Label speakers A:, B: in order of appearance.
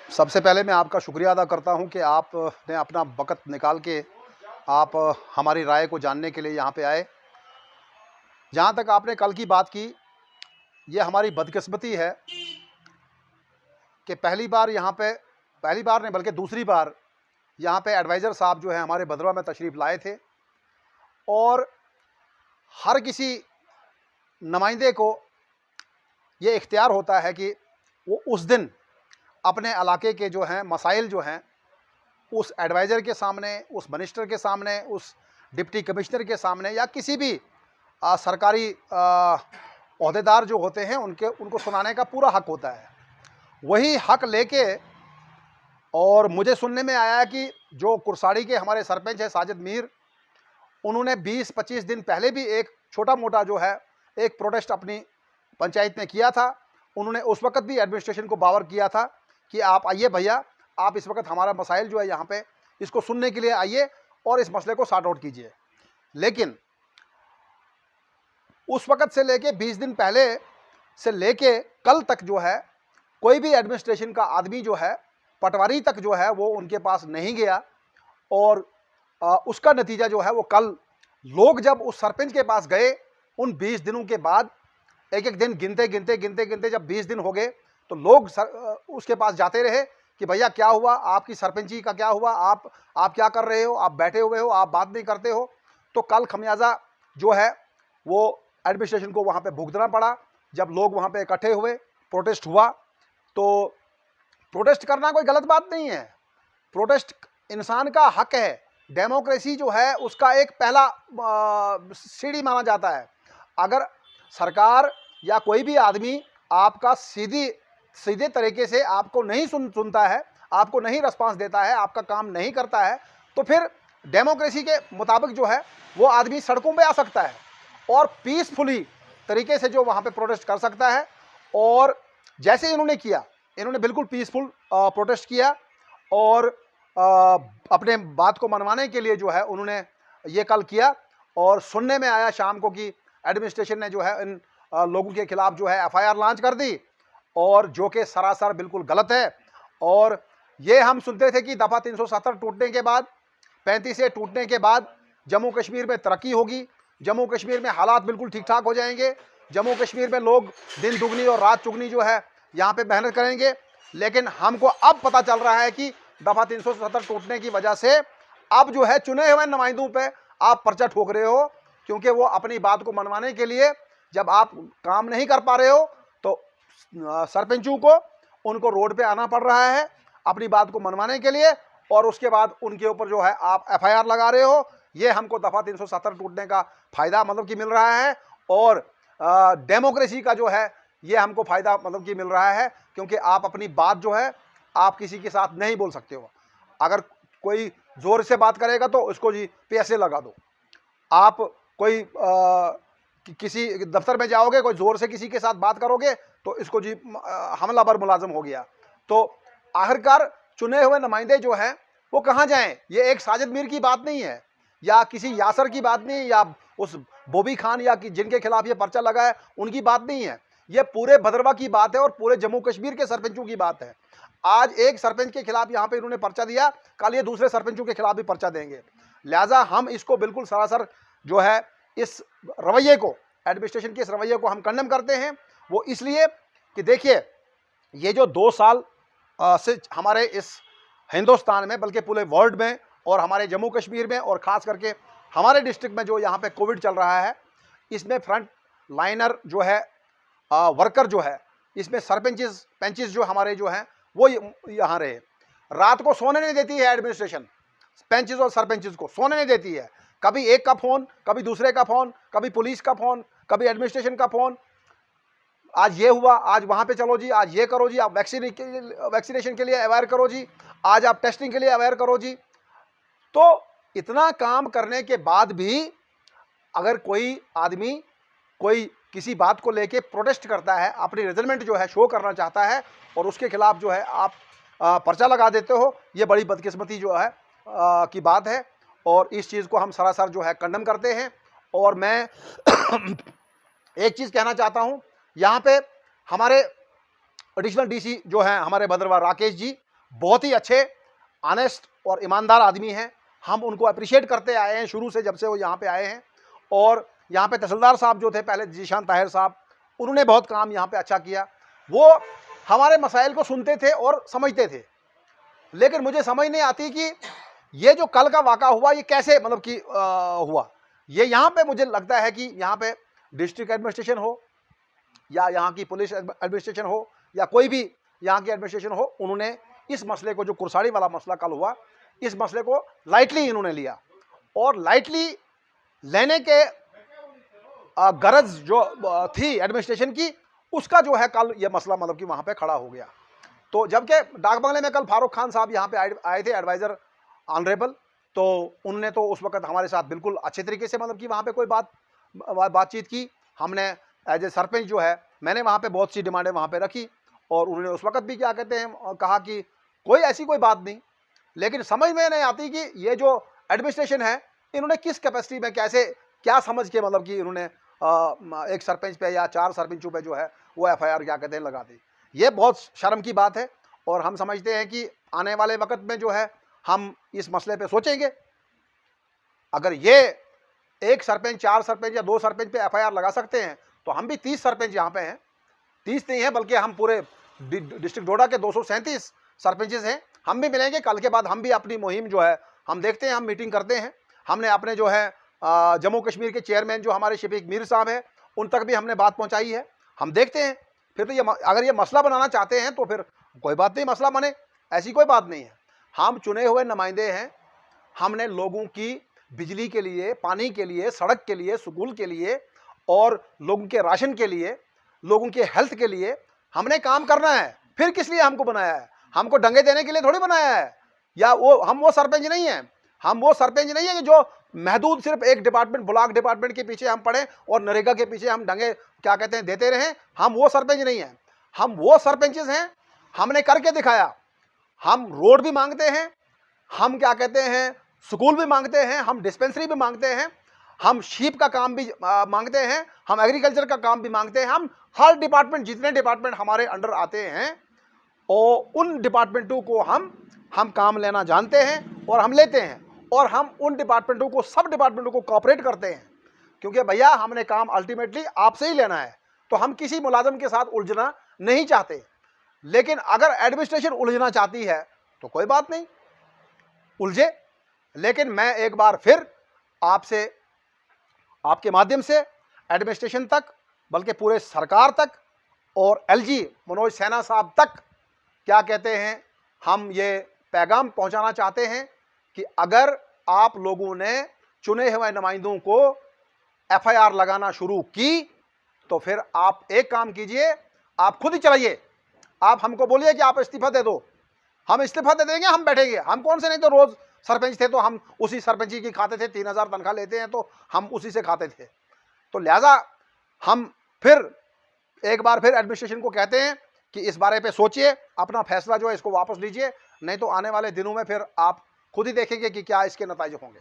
A: सबसे पहले मैं आपका शुक्रिया अदा करता हूं कि आपने अपना वक़्त निकाल के आप हमारी राय को जानने के लिए यहाँ पे आए। जहाँ तक आपने कल की बात की, ये हमारी बदकिस्मती है कि पहली बार नहीं बल्कि दूसरी बार यहाँ पे एडवाइज़र साहब जो हैं हमारे भदरवा में तशरीफ़ लाए थे और हर किसी नुमाइंदे को ये इख्तियार होता है कि वो उस दिन अपने इलाके के जो हैं मसाइल जो हैं उस एडवाइज़र के सामने, उस मिनिस्टर के सामने, उस डिप्टी कमिश्नर के सामने या किसी भी सरकारी ओहदेदार जो होते हैं उनको सुनाने का पूरा हक होता है। वही हक लेके और मुझे सुनने में आया है कि जो कुरसाड़ी के हमारे सरपंच हैं साजिद मीर, उन्होंने 20-25 दिन पहले भी एक छोटा-मोटा जो है एक प्रोटेस्ट अपनी पंचायत में किया था। उन्होंने उस वक़्त भी एडमिनिस्ट्रेशन को बावर किया था कि आप आइए भैया, आप इस वक़्त हमारा मसाइल जो है यहाँ पे इसको सुनने के लिए आइए और इस मसले को सॉर्ट आउट कीजिए। लेकिन उस वक़्त से लेके 20 दिन पहले से लेके कल तक जो है कोई भी एडमिनिस्ट्रेशन का आदमी जो है पटवारी तक जो है वो उनके पास नहीं गया और उसका नतीजा जो है वो कल लोग जब उस सरपंच के पास गए, उन 20 दिनों के बाद एक-एक दिन गिनते जब 20 दिन हो गए तो लोग उसके पास जाते रहे कि भैया क्या हुआ, आपकी सरपंची का क्या हुआ, आप क्या कर रहे हो, आप बैठे हुए हो, आप बात नहीं करते हो। तो कल खमियाजा जो है वो एडमिनिस्ट्रेशन को वहाँ पे भुगतना पड़ा। जब लोग वहाँ पे इकट्ठे हुए, प्रोटेस्ट हुआ, तो प्रोटेस्ट करना कोई गलत बात नहीं है, प्रोटेस्ट इंसान का हक है। डेमोक्रेसी जो है उसका एक पहला सीढ़ी माना जाता है। अगर सरकार या कोई भी आदमी आपका सीधे तरीके से आपको नहीं सुनता है, आपको नहीं रिस्पांस देता है, आपका काम नहीं करता है, तो फिर डेमोक्रेसी के मुताबिक जो है वो आदमी सड़कों पे आ सकता है और पीसफुली तरीके से जो वहाँ पे प्रोटेस्ट कर सकता है। और जैसे इन्होंने किया, इन्होंने बिल्कुल पीसफुल प्रोटेस्ट किया और अपने बात को मनवाने के लिए जो है उन्होंने ये कल किया। और सुनने में आया शाम को कि एडमिनिस्ट्रेशन ने जो है इन लोगों के खिलाफ जो है एफआईआर लॉन्च कर दी, और जो कि सरासर बिल्कुल गलत है। और ये हम सुनते थे कि दफ़ा 370 टूटने के बाद, 35 से टूटने के बाद जम्मू कश्मीर में तरक्की होगी, जम्मू कश्मीर में हालात बिल्कुल ठीक ठाक हो जाएंगे, जम्मू कश्मीर में लोग दिन दुगनी और रात चुगनी जो है यहाँ पे मेहनत करेंगे। लेकिन हमको अब पता चल रहा है कि दफ़ा 370 टूटने की वजह से अब जो है चुने हुए नुमाइंदों पे आप पर्चा ठोक रहे हो, क्योंकि वो अपनी बात को मनवाने के लिए जब आप काम नहीं कर पा रहे हो तो सरपंचों को उनको रोड पे आना पड़ रहा है अपनी बात को मनवाने के लिए, और उसके बाद उनके ऊपर जो है आप एफआईआर लगा रहे हो। ये हमको दफ़ा 370 टूटने का फ़ायदा मतलब कि मिल रहा है, और डेमोक्रेसी का जो है ये हमको फ़ायदा मतलब कि मिल रहा है, क्योंकि आप अपनी बात जो है आप किसी के साथ नहीं बोल सकते हो। अगर कोई ज़ोर से बात करेगा तो उसको जी पैसे लगा दो। आप कोई किसी दफ्तर में जाओगे, कोई ज़ोर से किसी के साथ बात करोगे तो इसको जी हमलावर मुलाजम हो गया। तो आखिरकार चुने हुए नुमाइंदे जो हैं वो कहाँ जाएं? ये एक साजिद मीर की बात नहीं है या किसी यासर की बात नहीं है या उस बोबी खान या कि जिनके खिलाफ ये पर्चा लगा है उनकी बात नहीं है। ये पूरे भदरवा की बात है और पूरे जम्मू कश्मीर के सरपंचों की बात है। आज एक सरपंच के खिलाफ यहाँ पे इन्होंने पर्चा दिया, कल ये दूसरे सरपंचों के खिलाफ भी पर्चा देंगे। लिहाजा हम इसको बिल्कुल सरासर जो है इस रवैये को, एडमिनिस्ट्रेशन के इस रवैये को हम कंडेम करते हैं। वो इसलिए कि देखिए, ये जो 2 साल से हमारे इस हिंदुस्तान में बल्कि पूरे वर्ल्ड में और हमारे जम्मू कश्मीर में और ख़ास करके हमारे डिस्ट्रिक्ट में जो यहाँ पे कोविड चल रहा है, इसमें फ्रंट लाइनर जो है वर्कर जो है, इसमें सरपंचेस पंचेस जो हमारे जो हैं वो यहाँ रहे। रात को सोने नहीं देती है एडमिनिस्ट्रेशन, पंचेस और सरपंचेस को सोने नहीं देती है। कभी एक का फ़ोन, कभी दूसरे का फ़ोन, कभी पुलिस का फ़ोन, कभी एडमिनिस्ट्रेशन का फ़ोन। आज ये हुआ, आज वहाँ पे चलो जी, आज ये करो जी, आप वैक्सीनेशन के लिए अवेयर करो जी, आज आप टेस्टिंग के लिए अवेयर करो जी। तो इतना काम करने के बाद भी अगर कोई आदमी कोई किसी बात को लेके प्रोटेस्ट करता है, अपनी रिजल्टमेंट जो है शो करना चाहता है और उसके खिलाफ जो है आप पर्चा लगा देते हो, ये बड़ी बदकिस्मती जो है की बात है और इस चीज़ को हम सरासर जो है कंडेम करते हैं। और मैं एक चीज़ कहना चाहता हूँ, यहाँ पे हमारे एडिशनल डीसी जो हैं हमारे भदरवा राकेश जी, बहुत ही अच्छे, ऑनेस्ट और ईमानदार आदमी हैं। हम उनको अप्रिशिएट करते आए हैं शुरू से, जब से वो यहाँ पे आए हैं। और यहाँ पे तहसीलदार साहब जो थे पहले, जीशान ताहिर साहब, उन्होंने बहुत काम यहाँ पे अच्छा किया। वो हमारे मसाइल को सुनते थे और समझते थे। लेकिन मुझे समझ नहीं आती कि ये जो कल का वाक़ा हुआ ये कैसे मतलब कि हुआ। ये यहाँ पे मुझे लगता है कि यहाँ पे डिस्ट्रिक्ट एडमिनिस्ट्रेशन हो या यहाँ की पुलिस एडमिनिस्ट्रेशन हो या कोई भी यहाँ की एडमिनिस्ट्रेशन हो, उन्होंने इस मसले को, जो कुरसाड़ी वाला मसला कल हुआ, इस मसले को लाइटली इन्होंने लिया। और लाइटली लेने के गरज जो थी एडमिनिस्ट्रेशन की, उसका जो है कल ये मसला मतलब कि वहाँ पे खड़ा हो गया। तो जबकि डाक बंगले में कल फारूक खान साहब यहाँ पे आए थे, एडवाइज़र ऑनरेबल, तो उन्होंने तो उस वक्त हमारे साथ बिल्कुल अच्छे तरीके से मतलब कि वहाँ पे कोई बातचीत की। हमने एज ए सरपंच जो है, मैंने वहाँ पे बहुत सी डिमांडें वहाँ पे रखी और उन्होंने उस वक्त भी क्या कहते हैं कहा कि कोई ऐसी कोई बात नहीं। लेकिन समझ में नहीं आती कि ये जो एडमिनिस्ट्रेशन है, इन्होंने किस कैपेसिटी में कैसे क्या समझ के मतलब कि इन्होंने एक सरपंच पे या 4 सरपंचों पे जो है वो एफआईआर क्या कहते हैं लगा दी। ये बहुत शर्म की बात है। और हम समझते हैं कि आने वाले वक्त में जो है हम इस मसले पे सोचेंगे। अगर ये एक सरपंच, 4 सरपंच या 2 सरपंच पे एफआईआर लगा सकते हैं, तो हम भी 30 सरपंच यहाँ पे हैं, 30 नहीं है बल्कि हम पूरे डिस्ट्रिक्ट डोडा के 237 सरपंचेस हैं। हम भी मिलेंगे कल के बाद, हम भी अपनी मुहिम जो है हम देखते हैं, हम मीटिंग करते हैं। हमने अपने जो है जम्मू कश्मीर के चेयरमैन जो हमारे शफीक मीर साहब हैं, उन तक भी हमने बात पहुंचाई है। हम देखते हैं फिर तो ये अगर ये मसला बनाना चाहते हैं तो फिर कोई बात नहीं, मसला बने, ऐसी कोई बात नहीं है। हम चुने हुए नुमाइंदे हैं। हमने लोगों की बिजली के लिए, पानी के लिए, सड़क के लिए, स्कूल के लिए और लोगों के राशन के लिए, लोगों के हेल्थ के लिए हमने काम करना है। फिर किस लिए हमको बनाया है? हमको डंगे देने के लिए थोड़ी बनाया है। या वो हम वो सरपंच नहीं हैं। हम वो सरपंच नहीं है कि जो महदूद सिर्फ एक डिपार्टमेंट, ब्लॉक डिपार्टमेंट के पीछे हम पड़े और नरेगा के पीछे हम डंगे क्या कहते हैं देते रहें। हम वो सरपंच नहीं हैं। हम वो सरपंचेस हैं, हमने करके दिखाया। हम रोड भी मांगते हैं, हम क्या कहते हैं स्कूल भी मांगते हैं, हम डिस्पेंसरी भी मांगते हैं, हम शीप का काम भी मांगते हैं, हम एग्रीकल्चर का काम भी मांगते हैं। हम हर डिपार्टमेंट, जितने डिपार्टमेंट हमारे अंडर आते हैं और उन डिपार्टमेंटों को हम काम लेना जानते हैं और हम लेते हैं। और हम उन डिपार्टमेंटों को, सब डिपार्टमेंटों को कोऑपरेट करते हैं, क्योंकि भैया हमने काम अल्टीमेटली आपसे ही लेना है। तो हम किसी मुलाजिम के साथ उलझना नहीं चाहते। लेकिन अगर एडमिनिस्ट्रेशन उलझना चाहती है तो कोई बात नहीं, उलझे। लेकिन मैं एक बार फिर आपसे, आपके माध्यम से एडमिनिस्ट्रेशन तक, बल्कि पूरे सरकार तक और एलजी मनोज सिन्हा साहब तक क्या कहते हैं, हम ये पैगाम पहुंचाना चाहते हैं कि अगर आप लोगों ने चुने हुए नुमाइंदों को एफआईआर लगाना शुरू की तो फिर आप एक काम कीजिए, आप खुद ही चलाइए। आप हमको बोलिए कि आप इस्तीफा दे दो, हम इस्तीफा दे देंगे, हम बैठेंगे। हम कौन से नहीं तो रोज सरपंच थे तो हम उसी सरपंची की खाते थे, 3000 तनख्वाह लेते हैं तो हम उसी से खाते थे। तो लिहाजा हम फिर एक बार फिर एडमिनिस्ट्रेशन को कहते हैं कि इस बारे पे सोचिए, अपना फैसला जो है इसको वापस लीजिए, नहीं तो आने वाले दिनों में फिर आप खुद ही देखेंगे कि क्या इसके नतीजे होंगे।